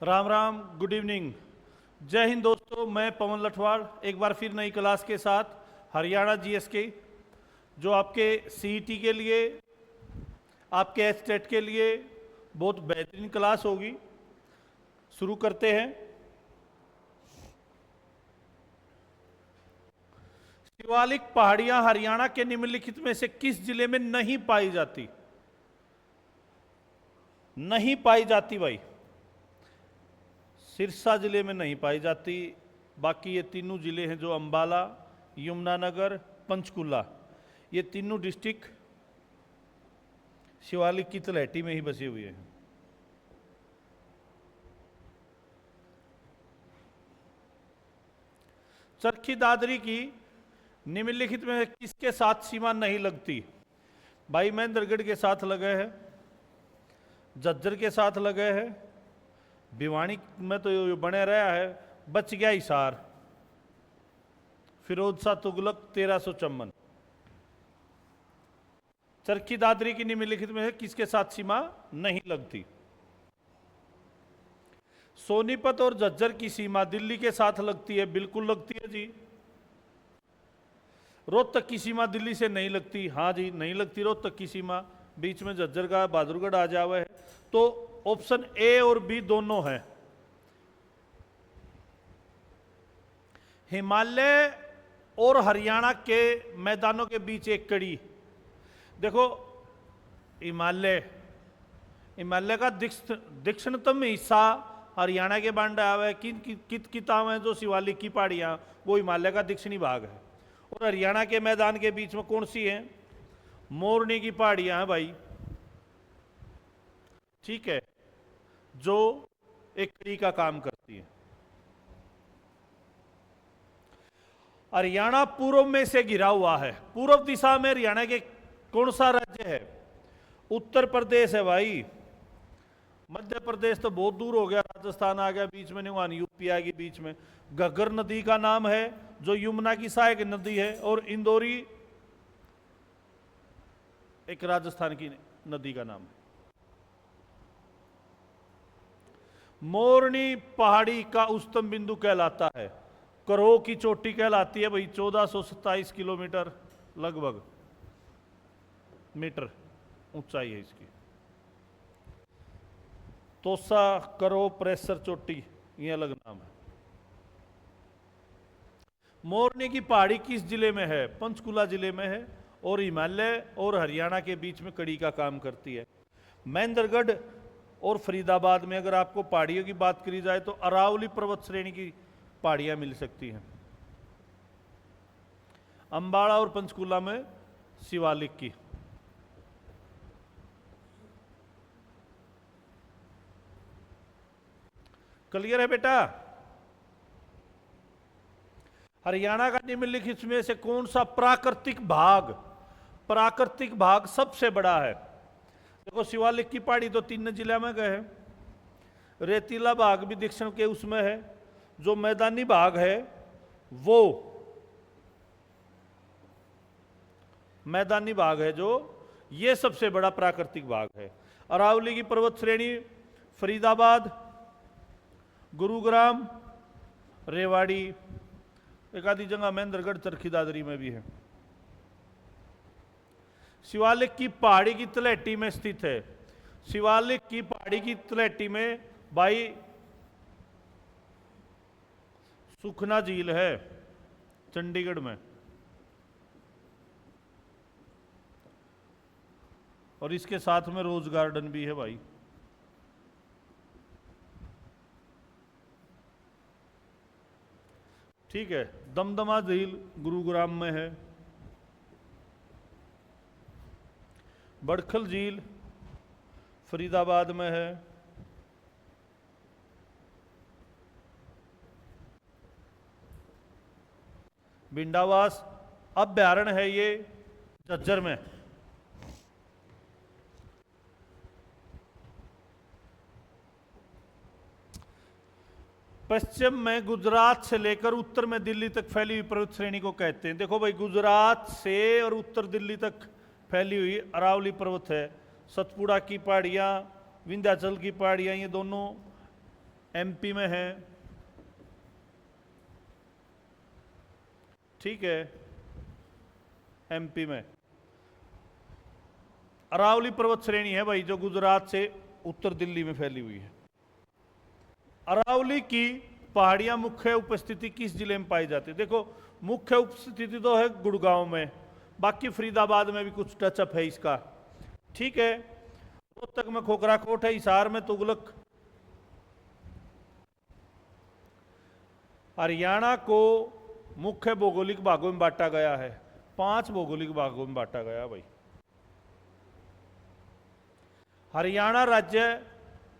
Ram Ram, good evening, जय हिंद दोस्तों। मैं पवन लठवाड़ एक बार फिर नई क्लास के साथ हरियाणा जीएसके, जो आपके सीईटी के लिए, आपके एचटेट के लिए बहुत बेहतरीन क्लास होगी। शुरू करते हैं। शिवालिक पहाड़ियां हरियाणा के निम्नलिखित में से किस जिले में नहीं पाई जाती? नहीं पाई जाती भाई, सिरसा जिले में नहीं पाई जाती। बाकी ये तीनों जिले हैं जो अंबाला, यमुनानगर, पंचकुला, ये तीनों डिस्ट्रिक्ट शिवालिक की तलहटी में ही बसे हुए हैं। चरखी दादरी की निम्नलिखित में किसके साथ सीमा नहीं लगती? भाई महेंद्रगढ़ के साथ लगे है, झज्जर के साथ लगे है, भिवानी में तो ये बने रहा है, बच गया हिसार, फिरोज शाह तुगलक 1354। चरखी दादरी की निम्नलिखित में किसके साथ सीमा नहीं लगती? सोनीपत और झज्जर की सीमा दिल्ली के साथ लगती है, बिल्कुल लगती है जी। रोहतक की सीमा दिल्ली से नहीं लगती, हाँ जी नहीं लगती रोहतक की सीमा, बीच में झज्जर का बहादुरगढ़ आ जावा है। तो ऑप्शन ए और बी दोनों है। हिमालय और हरियाणा के मैदानों के बीच एक कड़ी, देखो हिमालय का दक्षिणतम हिस्सा हरियाणा के बांडा है। कित किताब है जो शिवालिक की पहाड़ियां, वो हिमालय का दक्षिणी भाग है। और हरियाणा के मैदान के बीच में कौन सी है? मोरनी की पहाड़ियां हैं भाई, ठीक है, जो एक कड़ी का काम करती है। हरियाणा पूर्व में से घिरा हुआ है। पूर्व दिशा में हरियाणा के कौन सा राज्य है? उत्तर प्रदेश है भाई। मध्य प्रदेश तो बहुत दूर हो गया, राजस्थान आ गया बीच में, नहीं वहां यूपी आ गई बीच में। घग्गर नदी का नाम है जो यमुना की सहायक नदी है, और इंदौरी एक राजस्थान की नदी का नाम है। मोरनी पहाड़ी का उच्चतम बिंदु कहलाता है, करोह की चोटी कहलाती है भाई। 1427 किलोमीटर लगभग मीटर ऊंचाई है इसकी। तोसा, करोह, प्रेशर चोटी, ये अलग नाम है। मोरनी की पहाड़ी किस जिले में है? पंचकुला जिले में है, और हिमालय और हरियाणा के बीच में कड़ी का काम करती है। महेंद्रगढ़ और फरीदाबाद में अगर आपको पहाड़ियों की बात करी जाए तो अरावली पर्वत श्रेणी की पहाड़ियां मिल सकती हैं। अंबाला और पंचकुला में शिवालिक की। क्लियर है बेटा? हरियाणा का निम्नलिखित में से कौन सा प्राकृतिक भाग सबसे बड़ा है? देखो शिवालिक की पहाड़ी तो 3 जिला में गए हैं, रेतीला भाग भी दक्षिण के उसमें है, जो मैदानी भाग है वो मैदानी भाग है, जो ये सबसे बड़ा प्राकृतिक भाग है। अरावली की पर्वत श्रेणी फरीदाबाद, गुरुग्राम, रेवाड़ी, एक आधी जगह महेंद्रगढ़, चरखी दादरी में भी है। शिवालिक की पहाड़ी की तलहटी में स्थित है। शिवालिक की पहाड़ी की तलहटी में भाई सुखना झील है चंडीगढ़ में, और इसके साथ में रोज गार्डन भी है भाई। ठीक है, दमदमा झील गुरुग्राम में है। बड़खल झील फरीदाबाद में है। बिंडावास अभ्यारण्य है ये झज्जर में। पश्चिम में गुजरात से लेकर उत्तर में दिल्ली तक फैली हुई पर्वत श्रेणी को कहते हैं। देखो भाई, गुजरात से और उत्तर दिल्ली तक फैली हुई अरावली पर्वत है। सतपुड़ा की पहाड़ियाँ, विंध्याचल की पहाड़ियाँ, ये दोनों एमपी में है, ठीक है, एमपी में। अरावली पर्वत श्रेणी है भाई, जो गुजरात से उत्तर दिल्ली में फैली हुई है। अरावली की पहाड़ियां मुख्य उपस्थिति किस जिले में पाई जाती है? देखो, मुख्य उपस्थिति तो है गुड़गांव में, बाकी फरीदाबाद में भी कुछ टचअप है इसका, ठीक है। रोहतक में खोखराकोट है, हिसार में तुगलक। हरियाणा को मुख्य भौगोलिक भागों में बांटा गया है, 5 भौगोलिक भागों में बांटा गया भाई। हरियाणा राज्य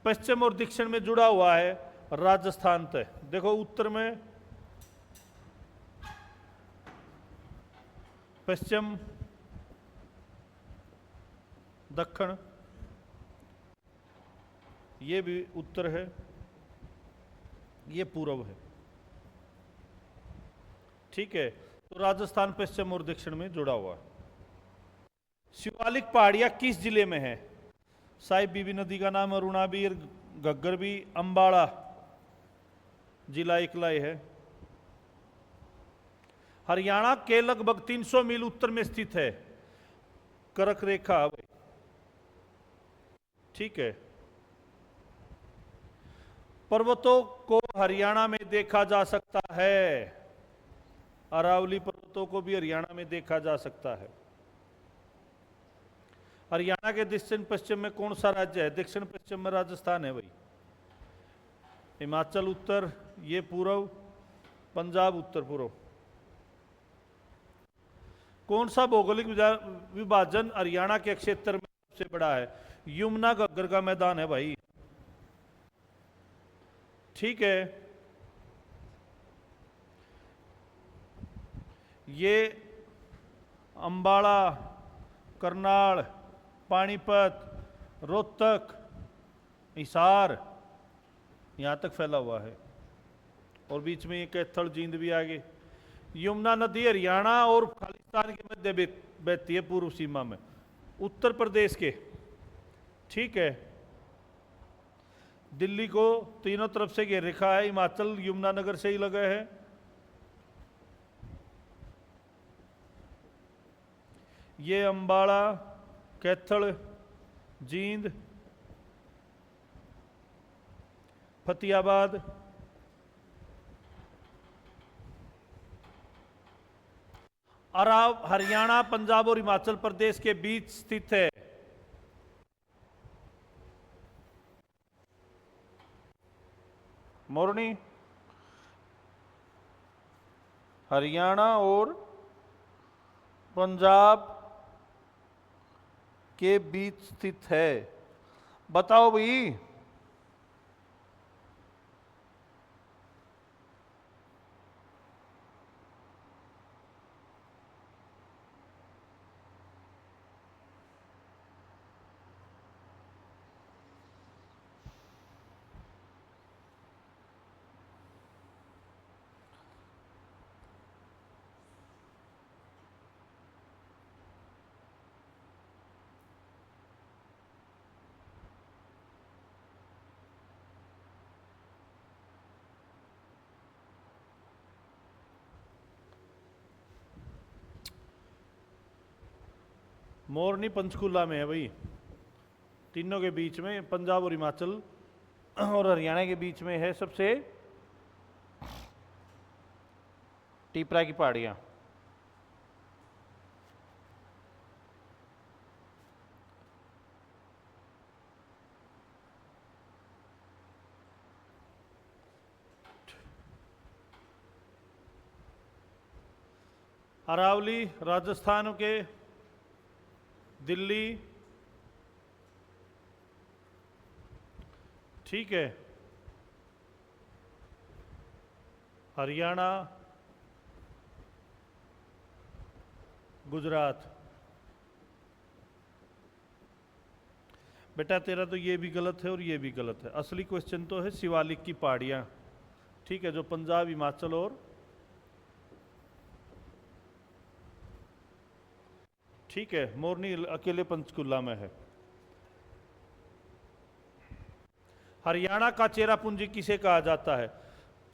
पश्चिम और दक्षिण में जुड़ा हुआ है राजस्थान से। देखो, उत्तर में पश्चिम, दक्षिण, ये भी उत्तर है, ये पूर्व है, ठीक है। तो राजस्थान पश्चिम और दक्षिण में जुड़ा हुआ है। शिवालिक पहाड़ियां किस जिले में है? साहिब बीबी नदी का नाम अरुणाबीर, घग्गर भी, अंबाला जिला इकलाई है। हरियाणा के लगभग 300 मील उत्तर में स्थित है कर्क रेखा, ठीक है। पर्वतों को हरियाणा में देखा जा सकता है, अरावली पर्वतों को भी हरियाणा में देखा जा सकता है। हरियाणा के दक्षिण पश्चिम में कौन सा राज्य है? दक्षिण पश्चिम में राजस्थान है भाई। हिमाचल उत्तर, ये पूर्व, पंजाब उत्तर पूर्व। कौन सा भौगोलिक विभाजन हरियाणा के क्षेत्र में सबसे बड़ा है? यमुना घग्गर का मैदान है भाई, ठीक है। ये अंबाला, करनाल, पानीपत, रोहतक, हिसार, यहां तक फैला हुआ है, और बीच में ये कैथल, जींद भी आगे। यमुना नदी हरियाणा और खालिस्तान के मध्य बहती है, पूर्व सीमा में, उत्तर प्रदेश के, ठीक है। दिल्ली को तीनों तरफ से घेर रखा है, हिमाचल यमुनानगर से ही लगा है। ये अंबाला, कैथल, जींद, फतेहाबाद, हरियाणा, पंजाब और हिमाचल प्रदेश के बीच स्थित है। मोरनी हरियाणा और पंजाब के बीच स्थित है। बताओ भाई, मोरनी पंचकुला में है भाई, तीनों के बीच में, पंजाब और हिमाचल और हरियाणा के बीच में है सबसे टिपरा की पहाड़ियां। अरावली राजस्थान के, दिल्ली, ठीक है, हरियाणा, गुजरात। बेटा तेरा तो ये भी गलत है और ये भी गलत है। असली क्वेश्चन तो है शिवालिक की पहाड़ियां, ठीक है, जो पंजाब, हिमाचल और, ठीक है, मोरनी अकेले पंचकुला में है। हरियाणा का चेरापूंजी किसे कहा जाता है?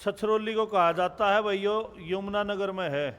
छछरौली को कहा जाता है भैया, यमुनानगर में है।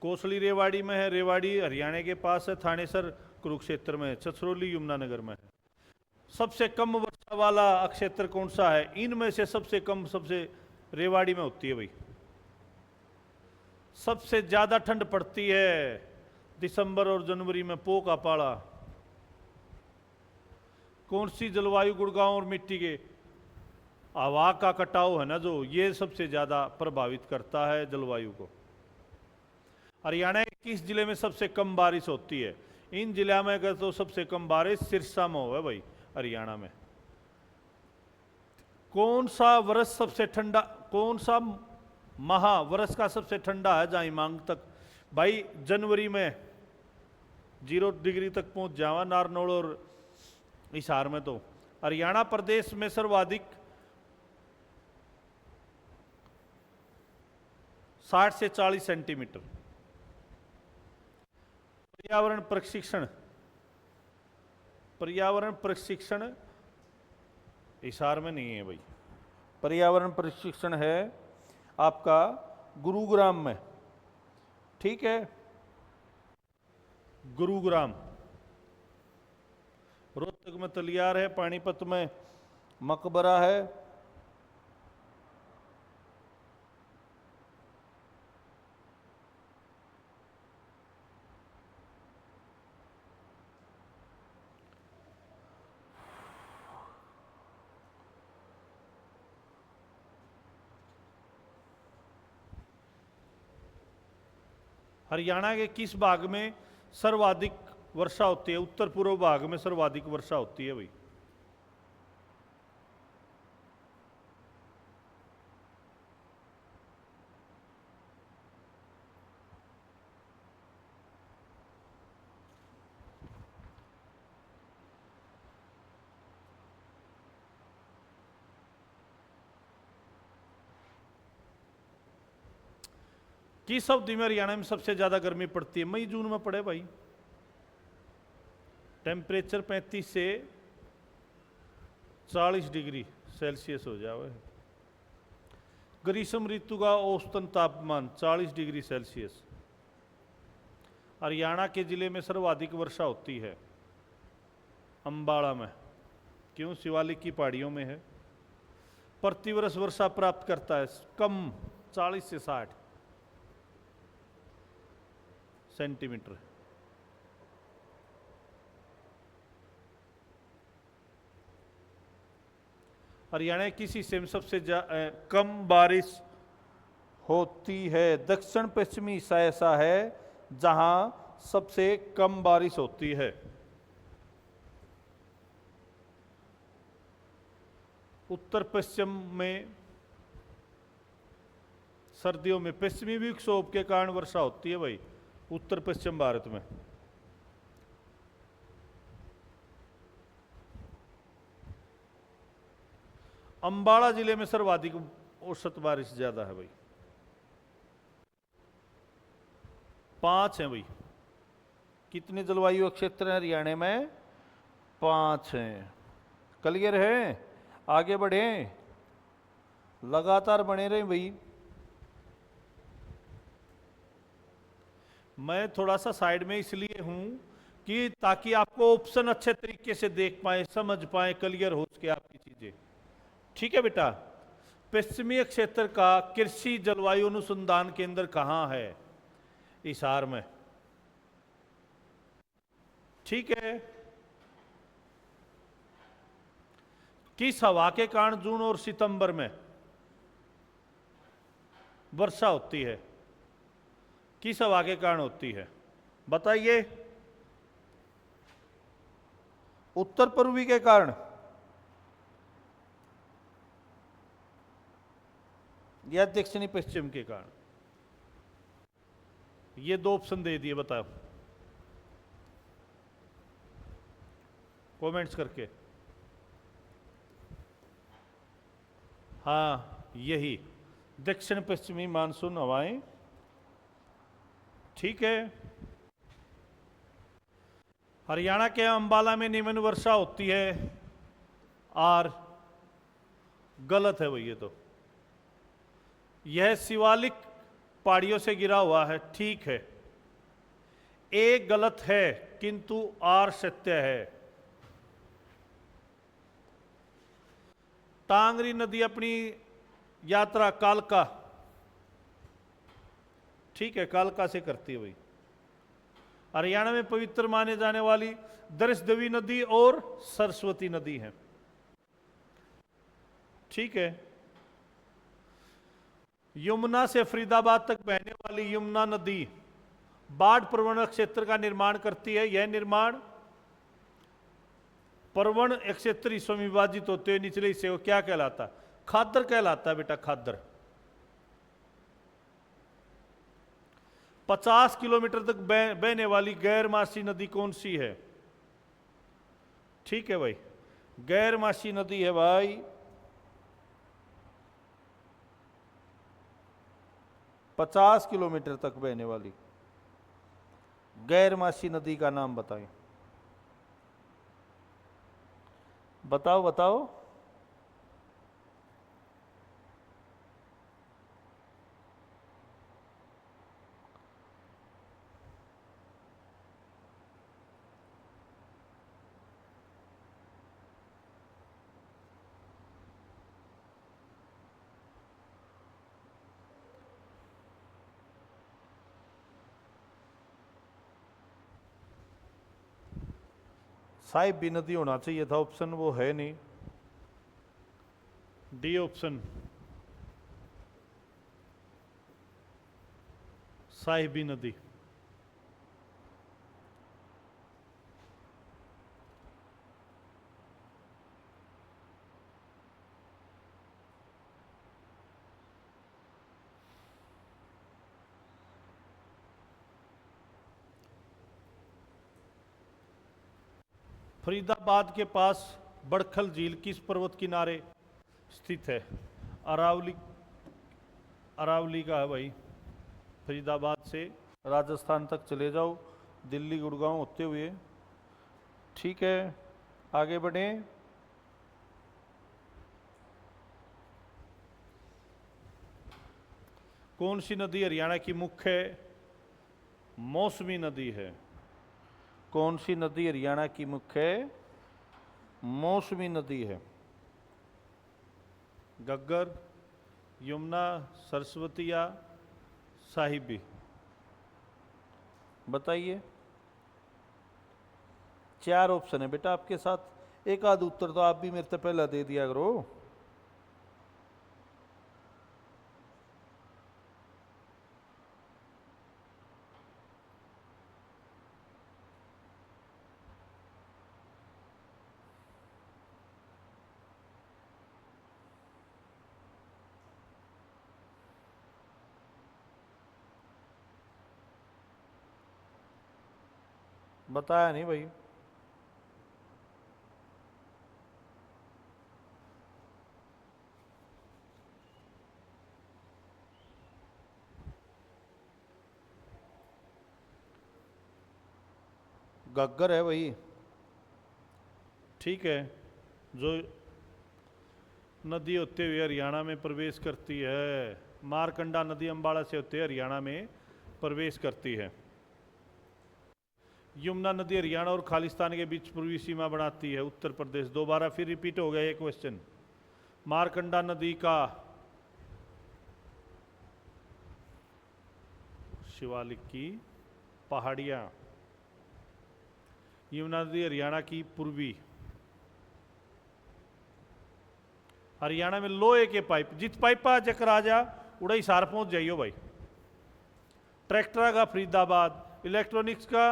कोसली रेवाड़ी में है, रेवाड़ी हरियाणा के पास है, थानेसर कुरुक्षेत्र में है, छछरौली यमुनानगर में है। सबसे कम वर्षा वाला क्षेत्र कौन सा है? इनमें से सबसे कम सबसे रेवाड़ी में होती है भाई। सबसे ज्यादा ठंड पड़ती है दिसंबर और जनवरी में, पो का पाला। कौन सी जलवायु गुड़गांव और मिट्टी के हवा का कटाव है ना जो, ये सबसे ज्यादा प्रभावित करता है जलवायु को। हरियाणा के किस जिले में सबसे कम बारिश होती है? इन जिला में अगर तो सबसे कम बारिश सिरसा में हो है भाई, हरियाणा में। कौन सा वर्ष सबसे ठंडा, कौन सा माह वर्ष का सबसे ठंडा है जहां हिमांक तक? भाई जनवरी में 0 डिग्री तक पहुंच जावा नारनौल और हिसार में। तो हरियाणा प्रदेश में सर्वाधिक 60 से 40 सेंटीमीटर। पर्यावरण प्रशिक्षण, पर्यावरण प्रशिक्षण हिसार में नहीं है भाई। पर्यावरण प्रशिक्षण है आपका गुरुग्राम में, ठीक है, गुरुग्राम। रोहतक में तलियार है, पानीपत में मकबरा है, हरियाणा के किस भाग में सर्वाधिक वर्षा होती है? उत्तर पूर्व भाग में सर्वाधिक वर्षा होती है भाई। किस अवधि में हरियाणा में सबसे ज्यादा गर्मी पड़ती है? मई जून में पड़े भाई। टेम्परेचर 35 से 40 डिग्री सेल्सियस हो जाए। ग्रीष्म ऋतु का औसतन तापमान 40 डिग्री सेल्सियस। हरियाणा के जिले में सर्वाधिक वर्षा होती है अंबाला में। क्यों? शिवालिक की पहाड़ियों में है। प्रतिवर्ष वर्षा प्राप्त करता है कम 40 से 60 सेंटीमीटर। हरियाणा किस हिस्से में सबसे कम बारिश होती है? दक्षिण पश्चिमी हिस्सा ऐसा है जहां सबसे कम बारिश होती है। उत्तर पश्चिम में सर्दियों में पश्चिमी विक्षोभ के कारण वर्षा होती है भाई, उत्तर पश्चिम भारत में। अंबाला जिले में सर्वाधिक औसत बारिश ज्यादा है भाई, 5 है भाई। कितने जलवायु क्षेत्र हैं हरियाणा में? 5 हैं। क्लियर है? आगे बढ़े, लगातार बने रहे भाई। मैं थोड़ा सा साइड में इसलिए हूं कि ताकि आपको ऑप्शन अच्छे तरीके से देख पाए, समझ पाए, क्लियर हो सके आपकी चीजें। ठीक है बेटा? पश्चिमी क्षेत्र का कृषि जलवायु अनुसंधान केंद्र कहां है? हिसार में। ठीक है। किस हवा के कारण जून और सितंबर में वर्षा होती है? किस हवा के कारण होती है बताइए? उत्तर पूर्वी के कारण या दक्षिणी पश्चिम के कारण? ये 2 ऑप्शन दे दिए, बताओ कमेंट्स करके। हाँ, यही दक्षिण पश्चिमी मानसून हवाएं। ठीक है। हरियाणा के अंबाला में निम्न वर्षा होती है। आर गलत है भाई, ये तो यह शिवालिक पहाड़ियों से गिरा हुआ है, ठीक है। ए गलत है किंतु आर सत्य है। टांगरी नदी अपनी यात्रा कालका, ठीक है, कालका से करती है भाई। हरियाणा में पवित्र माने जाने वाली दरिशदेवी नदी और सरस्वती नदी है, ठीक है। यमुना से फरीदाबाद तक बहने वाली यमुना नदी बाढ़ प्रवण क्षेत्र का निर्माण करती है। यह निर्माण प्रवण क्षेत्र हिस्सों में विभाजित होते हुए निचले हिस्से को क्या कहलाता है? खादर कहलाता है बेटा, खादर। 50 किलोमीटर तक बहने वाली गैरमासी नदी कौन सी है? ठीक है भाई, गैरमासी नदी है भाई, 50 किलोमीटर तक बहने वाली गैरमासी नदी का नाम बताएं। बताओ बताओ। साहिब भी नदी होना चाहिए था ऑप्शन, वो है नहीं। डी ऑप्शन, साहिबी नदी। फरीदाबाद के पास बड़खल झील किस पर्वत किनारे स्थित है? अरावली, अरावली का है भाई। फरीदाबाद से राजस्थान तक चले जाओ, दिल्ली गुड़गांव होते हुए, ठीक है। आगे बढ़े। कौन सी नदी हरियाणा की मुख्य मौसमी नदी है? कौन सी नदी हरियाणा की मुख्य मौसमी नदी है? घग्गर, यमुना, सरस्वती या साहिबी? बताइए। 4 ऑप्शन है बेटा आपके साथ, एक आध उत्तर तो आप भी मेरे से पहले दे दिया करो। बताया नहीं भाई। घग्गर है भाई, ठीक है, जो नदी होते हुए हरियाणा में प्रवेश करती है। मारकंडा नदी अंबाला से होते हुए हरियाणा में प्रवेश करती है। यमुना नदी हरियाणा और खालिस्तान के बीच पूर्वी सीमा बनाती है, उत्तर प्रदेश। दोबारा फिर रिपीट हो गया ये क्वेश्चन। मारकंडा नदी का शिवालिक की पहाड़ियां। यमुना नदी हरियाणा की पूर्वी। हरियाणा में लोहे के पाइप, जित पाइपा चक्कर आ जा उड़ाई सार पहुंच जाइयो भाई। ट्रैक्टर का फरीदाबाद, इलेक्ट्रॉनिक्स का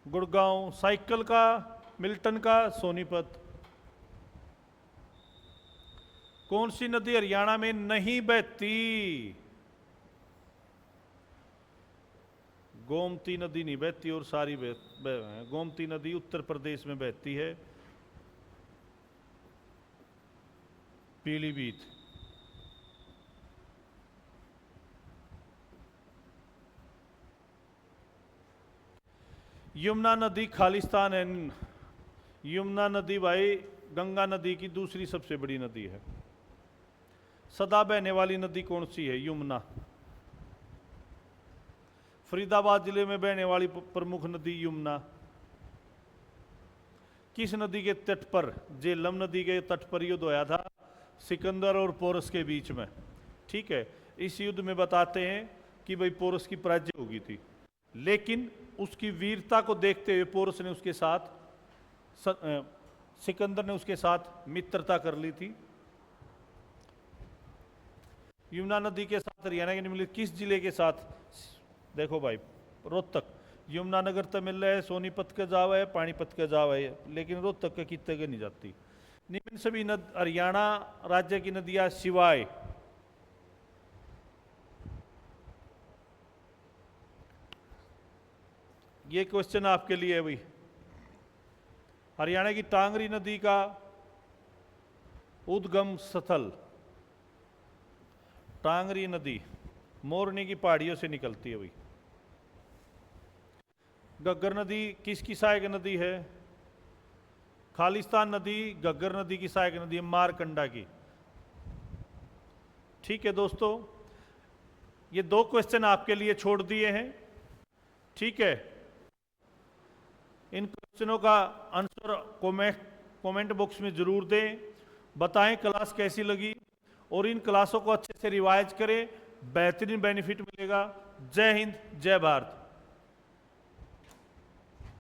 गुड़गांव, साइकिल का मिल्टन का सोनीपत। कौन सी नदी हरियाणा में नहीं बहती? गोमती नदी नहीं बहती और सारी गोमती नदी उत्तर प्रदेश में बहती है, पीलीभीत। यमुना नदी खालिस्तान है। यमुना नदी भाई गंगा नदी की दूसरी सबसे बड़ी नदी है। सदा बहने वाली नदी कौन सी है? यमुना। फरीदाबाद जिले में बहने वाली प्रमुख नदी यमुना। किस नदी के तट पर झेलम नदी के तट पर युद्ध होया था सिकंदर और पोरस के बीच में? ठीक है, इस युद्ध में बताते हैं कि भाई पोरस की पराजय हो गई थी, लेकिन उसकी वीरता को देखते हुए पोरस ने उसके साथ सिकंदर ने उसके साथ मित्रता कर ली थी। यमुना नदी के साथ हरियाणा के निम्नलिखित किस जिले के साथ? देखो भाई, रोहतक। यमुनानगर तो मिल रहा है, सोनीपत का जावा है, पानीपत का जावा है, लेकिन रोहतक के कितने के नहीं जाती। निम्न सभी हरियाणा राज्य की नदियां सिवाय ये क्वेश्चन आपके लिए है भाई। हरियाणा की टांगरी नदी का उद्गम स्थल? टांगरी नदी मोरनी की पहाड़ियों से निकलती है भाई। घग्गर नदी किसकी सहायक नदी है? खालिस्तान नदी घग्गर नदी की सहायक नदी है, मारकंडा की। ठीक है दोस्तों, ये दो क्वेश्चन आपके लिए छोड़ दिए हैं। ठीक है, इन क्वेश्चनों का आंसर कमेंट बॉक्स में जरूर दें। बताएं क्लास कैसी लगी, और इन क्लासों को अच्छे से रिवाइज करें, बेहतरीन बेनिफिट मिलेगा। जय हिंद, जय भारत।